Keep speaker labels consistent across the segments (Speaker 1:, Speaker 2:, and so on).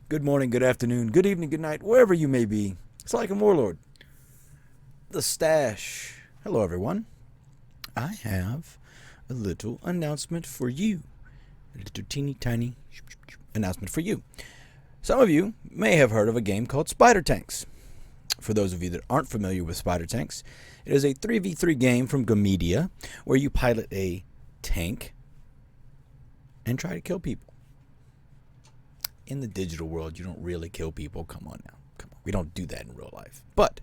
Speaker 1: Good morning, good afternoon, good evening, good night, wherever you may be. It's like a warlord. The stash. Hello, everyone. I have a little announcement for you. A little teeny tiny announcement for you. Some of you may have heard of a game called Spider Tanks. For those of you that aren't familiar with Spider Tanks, it is a 3v3 game from Gamedia where you pilot a tank and try to kill people. In the digital world, you don't really kill people. Come on now. Come on. We don't do that in real life. But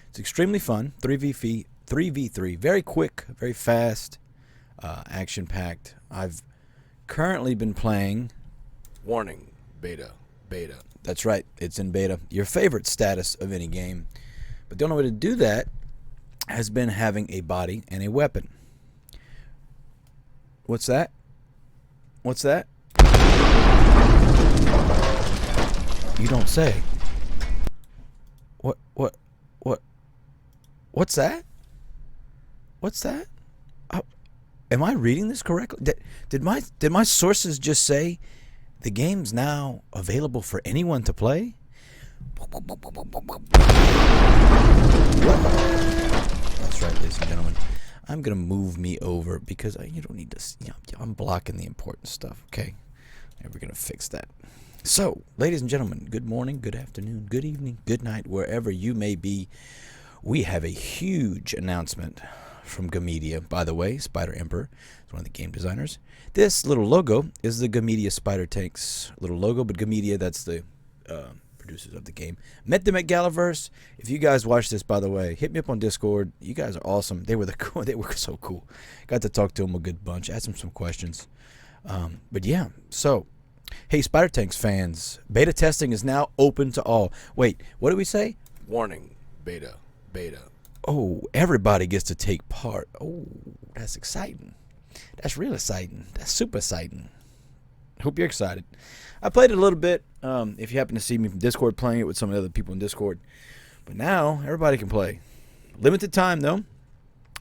Speaker 1: it's extremely fun. 3v3. Very quick, very fast, action-packed. I've currently been playing...
Speaker 2: Warning. Beta.
Speaker 1: That's right. It's in beta. Your favorite status of any game. But the only way to do that has been having a body and a weapon. What's that? What's that? You don't say. What's that? What's that? Am I reading this correctly? Did my sources just say the game's now available for anyone to play? What? That's right, ladies and gentlemen. I'm gonna move me over because you don't need to. I'm blocking the important stuff. Okay, and we're gonna fix that. So, ladies and gentlemen, good morning, good afternoon, good evening, good night, wherever you may be. We have a huge announcement from Gamedia. By the way, Spider Emperor is one of the game designers. This little logo is the Gamedia Spider Tanks little logo, but Gamedia, that's the producers of the game. Met them at Galaverse. If you guys watch this, by the way, hit me up on Discord. You guys are awesome. They were so cool. Got to talk to them a good bunch, ask them some questions. But yeah, so... Hey, Spider Tanks fans, beta testing is now open to all. Wait, what did we say?
Speaker 2: Warning. Beta.
Speaker 1: Oh, everybody gets to take part. Oh, that's exciting. That's real exciting. That's super exciting. Hope you're excited. I played it a little bit. If you happen to see me from Discord playing it with some of the other people in Discord. But now, everybody can play. Limited time, though.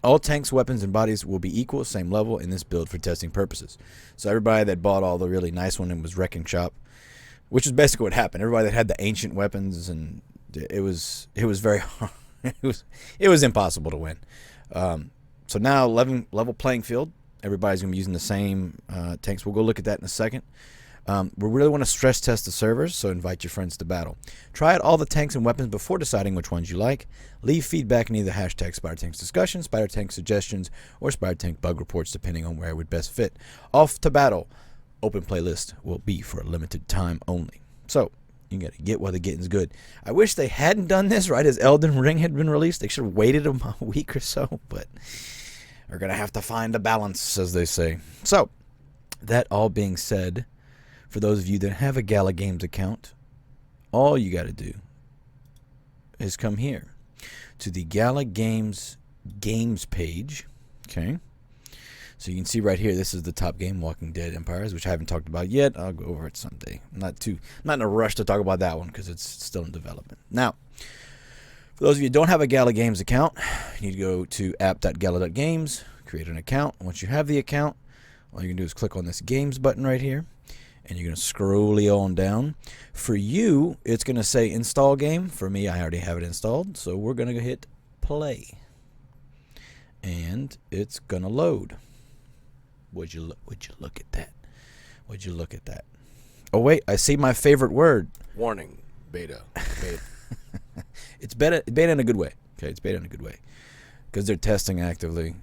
Speaker 1: All tanks, weapons, and bodies will be equal, same level in this build for testing purposes. So everybody that bought all the really nice one and was wrecking shop, which is basically what happened. Everybody that had the ancient weapons, and it was very hard. it was impossible to win. So now level playing field. Everybody's gonna be using the same tanks. We'll go look at that in a second. We really want to stress test the servers, so invite your friends to battle. Try out all the tanks and weapons before deciding which ones you like. Leave feedback in either hashtag Spider Tanks discussion, Spider Tank suggestions, or Spider Tank bug reports, depending on where it would best fit. Off to battle. Open playlist will be for a limited time only. So you gotta get while the getting's good. I wish they hadn't done this right as Elden Ring had been released. They should have waited a week or so, but we're gonna have to find a balance, as they say. So that all being said, for those of you that have a GALA Games account, all you got to do is come here to the GALA Games page. Okay. So you can see right here, this is the top game, Walking Dead Empires, which I haven't talked about yet. I'll go over it someday. I'm not in a rush to talk about that one because it's still in development. Now, for those of you who don't have a GALA Games account, you need to go to app.gala.games, create an account. Once you have the account, all you can do is click on this Games button right here. And you're going to scroll on down. For you, it's going to say install game. For me, I already have it installed. So we're going to hit play. And it's going to load. Would you look at that? Would you look at that? Oh, wait. I see my favorite word.
Speaker 2: Warning. Beta.
Speaker 1: It's beta in a good way. Okay, it's beta in a good way. Because they're testing actively.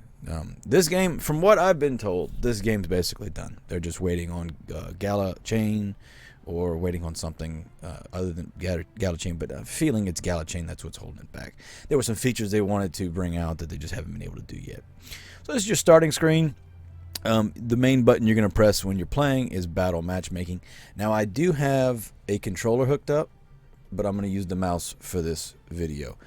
Speaker 1: This game, from what I've been told, this game's basically done. They're just waiting on Gala Chain or waiting on something other than Gala Chain, but I'm feeling it's Gala Chain that's what's holding it back. There were some features they wanted to bring out that they just haven't been able to do yet. So this is your starting screen. The main button you're going to press when you're playing is Battle Matchmaking. Now, I do have a controller hooked up, but I'm going to use the mouse for this video.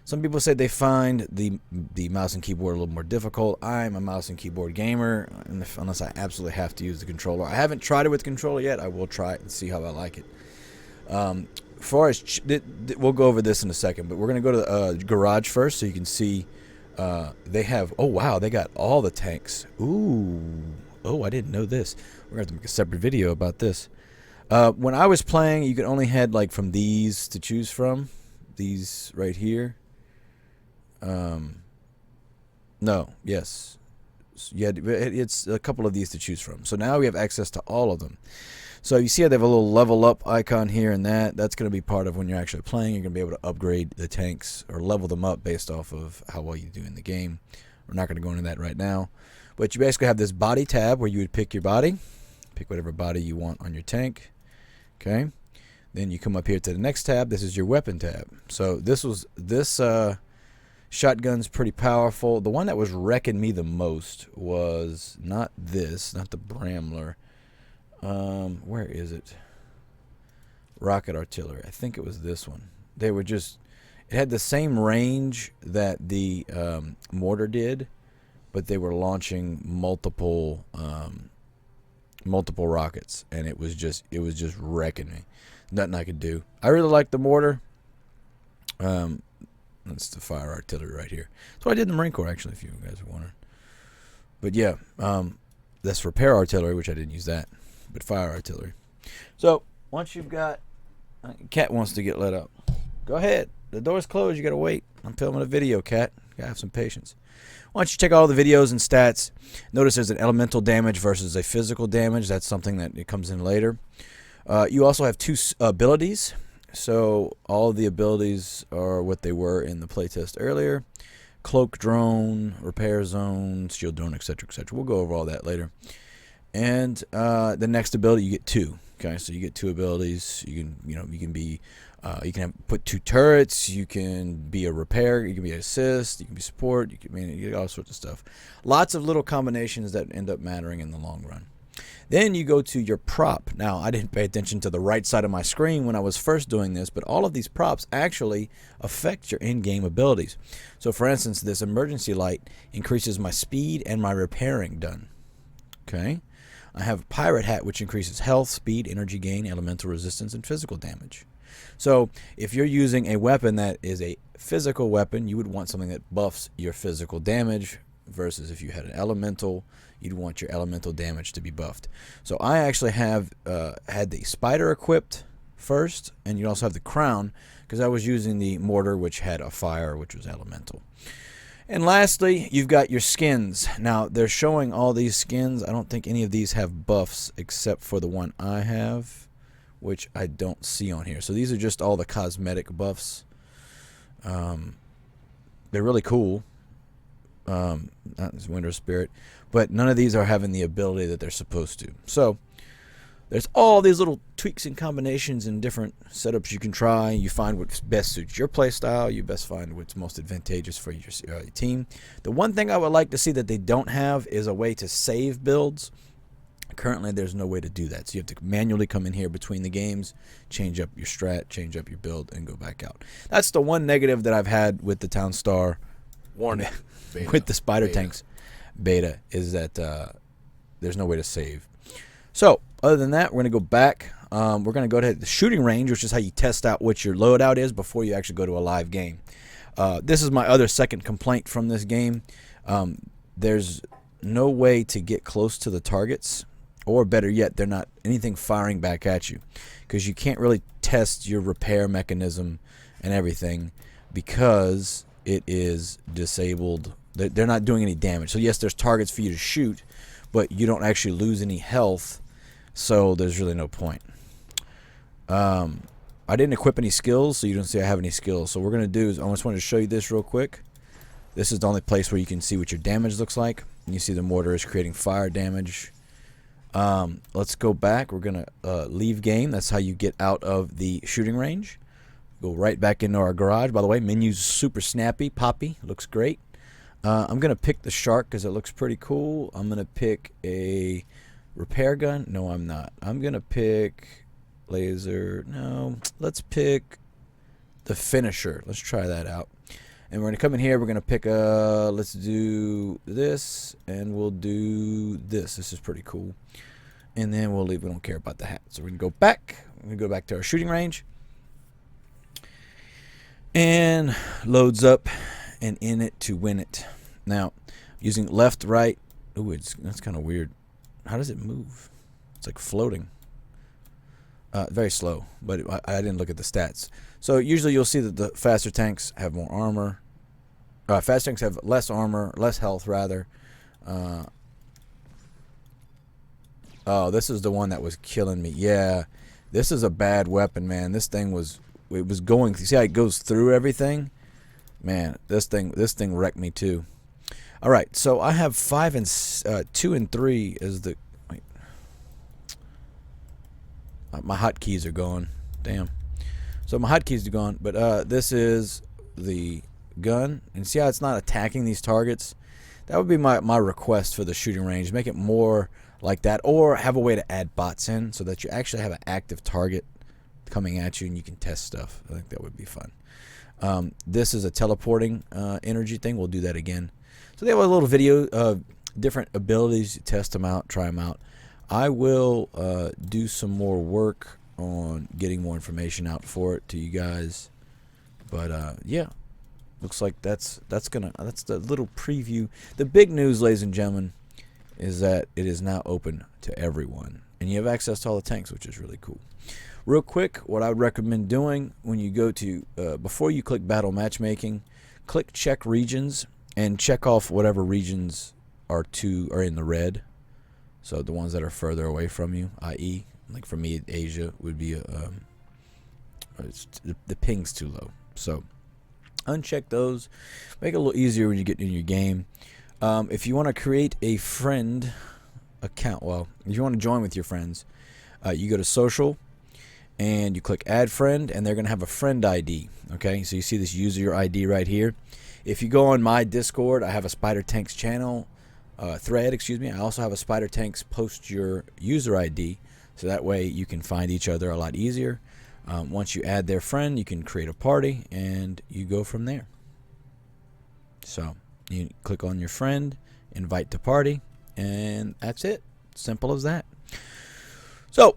Speaker 1: Some people say they find the mouse and keyboard a little more difficult. I'm a mouse and keyboard gamer, unless I absolutely have to use the controller. I haven't tried it with the controller yet. I will try it and see how I like it. As far as we'll go over this in a second, but we're going to go to the garage first so you can see they have, oh wow, they got all the tanks. Ooh, oh, I didn't know this. We're going to have to make a separate video about this. When I was playing, you could only had like from these to choose from. These right here. No, yes. Yeah, it's a couple of these to choose from. So now we have access to all of them. So you see how they have a little level up icon here and that. That's going to be part of when you're actually playing. You're going to be able to upgrade the tanks or level them up based off of how well you do in the game. We're not going to go into that right now. But you basically have this body tab where you would pick your body. Pick whatever body you want on your tank. Okay. Then you come up here to the next tab. This is your weapon tab. So this shotgun's pretty powerful. The one that was wrecking me the most was not this, not the Brawler. Where is it? Rocket artillery. I think it was this one. They were just, it had the same range that the mortar did, but they were launching multiple rockets, and it was just wrecking me. Nothing I could do. I really like the mortar. That's the fire artillery right here. That's what I did in the Marine Corps, actually, if you guys are wondering. But yeah, that's repair artillery, which I didn't use that, but fire artillery. So once you've got, Cat wants to get let up. Go ahead. The door's closed. You gotta wait. I'm filming a video, Cat. You gotta have some patience. Once you check all the videos and stats, notice there's an elemental damage versus a physical damage. That's something that it comes in later. You also have two abilities. So all of the abilities are what they were in the playtest earlier. Cloak drone, repair zone, shield drone, etc., etc. We'll go over all that later. And the next ability, you get two. Okay, so you get two abilities. You can be, you can put two turrets. You can be a repair. You can be assist. You can be support. You get all sorts of stuff. Lots of little combinations that end up mattering in the long run. Then you go to your prop. Now, I didn't pay attention to the right side of my screen when I was first doing this, but all of these props actually affect your in-game abilities. So, for instance, this emergency light increases my speed and my repairing done. Okay. I have a pirate hat, which increases health, speed, energy gain, elemental resistance, and physical damage. So, if you're using a weapon that is a physical weapon, you would want something that buffs your physical damage, versus if you had an elemental, you'd want your elemental damage to be buffed. So I actually have had the spider equipped first, and you also have the crown, because I was using the mortar, which had a fire, which was elemental. And lastly, you've got your skins. Now, they're showing all these skins. I don't think any of these have buffs except for the one I have, which I don't see on here. So these are just all the cosmetic buffs. They're really cool. Not this Winter Spirit, but none of these are having the ability that they're supposed to. So there's all these little tweaks and combinations and different setups you can try. You find what best suits your playstyle. You best find what's most advantageous for your team. The one thing I would like to see that they don't have is a way to save builds. Currently, there's no way to do that. So you have to manually come in here between the games, change up your strat, change up your build, and go back out. That's the one negative that I've had with the Town Star.
Speaker 2: Warning. Beta.
Speaker 1: With the Spider Tanks beta, is that there's no way to save. So other than that, we're going to go back. We're going to go to the shooting range, which is how you test out what your loadout is before you actually go to a live game. This is my other second complaint from this game. There's no way to get close to the targets, or better yet, they're not anything firing back at you, because you can't really test your repair mechanism and everything because it is disabled. They're not doing any damage. So yes, there's targets for you to shoot, but you don't actually lose any health, so there's really no point. I didn't equip any skills, so you don't see I have any skills. So what we're going to do is I just wanted to show you this real quick. This is the only place where you can see what your damage looks like. You see the mortar is creating fire damage. Let's go back. We're going to leave game. That's how you get out of the shooting range. Go right back into our garage. By the way, menu's super snappy, poppy. Looks great. I'm going to pick the shark because it looks pretty cool. I'm going to pick a repair gun. No, I'm not. I'm going to pick laser. No, let's pick the finisher. Let's try that out. And we're going to come in here. We're going to pick a, let's do this, and we'll do this. This is pretty cool. And then we'll leave. We don't care about the hat. So we're going to go back. We're going to go back to our shooting range. And loads up and in it to win it. Now, using left, right. Ooh, that's kind of weird. How does it move? It's like floating. Very slow, but I didn't look at the stats. So usually you'll see that the faster tanks have more armor. Faster tanks have less armor, less health rather. Oh, this is the one that was killing me. Yeah, this is a bad weapon, man. This thing was, it was going. See how it goes through everything? Man, this thing wrecked me too. All right, so I have 5 and 2 and 3 is the. Wait. My hotkeys are gone. Damn. So my hotkeys are gone, but this is the gun, and see how it's not attacking these targets. That would be my request for the shooting range. Make it more like that, or have a way to add bots in so that you actually have an active target coming at you and you can test stuff. I think that would be fun. This is a teleporting energy thing. We'll do that again. So they have a little video of different abilities. Test them out, try them out. I will do some more work on getting more information out for it to you guys. But yeah, looks like that's the little preview. The big news, ladies and gentlemen, is that it is now open to everyone, and you have access to all the tanks, which is really cool. Real quick, what I would recommend doing when you go to before you click battle matchmaking, click check regions and check off whatever regions are in the red. So the ones that are further away from you, i.e., like for me, Asia would be the ping's too low. So uncheck those. Make it a little easier when you get in your game. If you want to create a friend account, well, if you want to join with your friends, you go to social and you click add friend, and they're going to have a friend ID. Okay, so you see this user ID right here. If you go on my Discord, I have a Spider Tanks channel thread, excuse me. I also have a Spider Tanks post your user ID, so that way you can find each other a lot easier. Once you add their friend, you can create a party and you go from there. So you click on your friend, invite to party, and that's it. Simple as that. So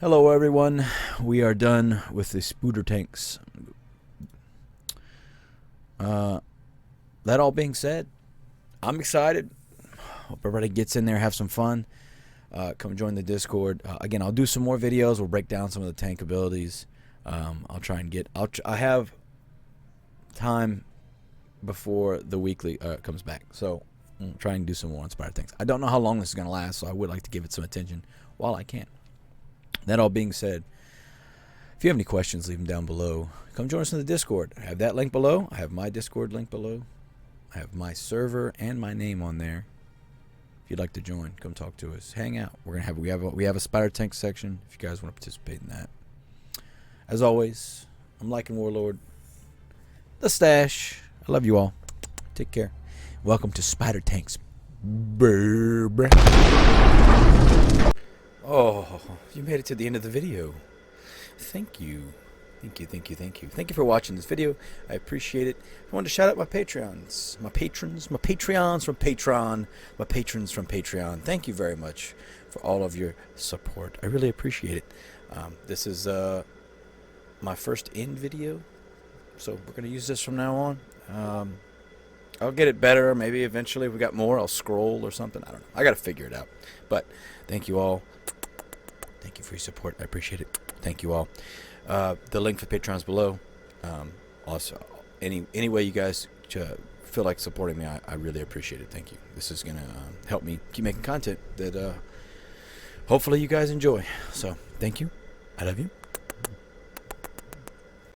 Speaker 1: hello everyone, we are done with the Spider Tanks. That all being said, I'm excited. Hope everybody gets in there, have some fun. Come join the Discord. Again, I'll do some more videos. We'll break down some of the tank abilities. I'll try and get. I have time before the weekly comes back, so I'll try and do some more Inspired Tanks. I don't know how long this is gonna last, so I would like to give it some attention while I can. That all being said, if you have any questions, leave them down below. Come join us in the Discord. I have that link below. I have my Discord link below. I have my server and my name on there. If you'd like to join, come talk to us. Hang out. We have a Spider Tank section if you guys want to participate in that. As always, I'm Lycan Warlord, the Stash. I love you all. Take care. Welcome to Spider Tanks. Oh, you made it to the end of the video. Thank you. Thank you, thank you, thank you. Thank you for watching this video. I appreciate it. I wanted to shout out my Patreons. My patrons from Patreon. My patrons from Patreon. Thank you very much for all of your support. I really appreciate it. This is my first end video, so we're going to use this from now on. I'll get it better. Maybe eventually if we got more, I'll scroll or something. I don't know. I got to figure it out. But thank you all. Thank you for your support. I appreciate it. Thank you all. The link for Patreon's below. Also, any way you guys feel like supporting me, I really appreciate it. Thank you. This is gonna help me keep making content that hopefully you guys enjoy. So thank you. I love you.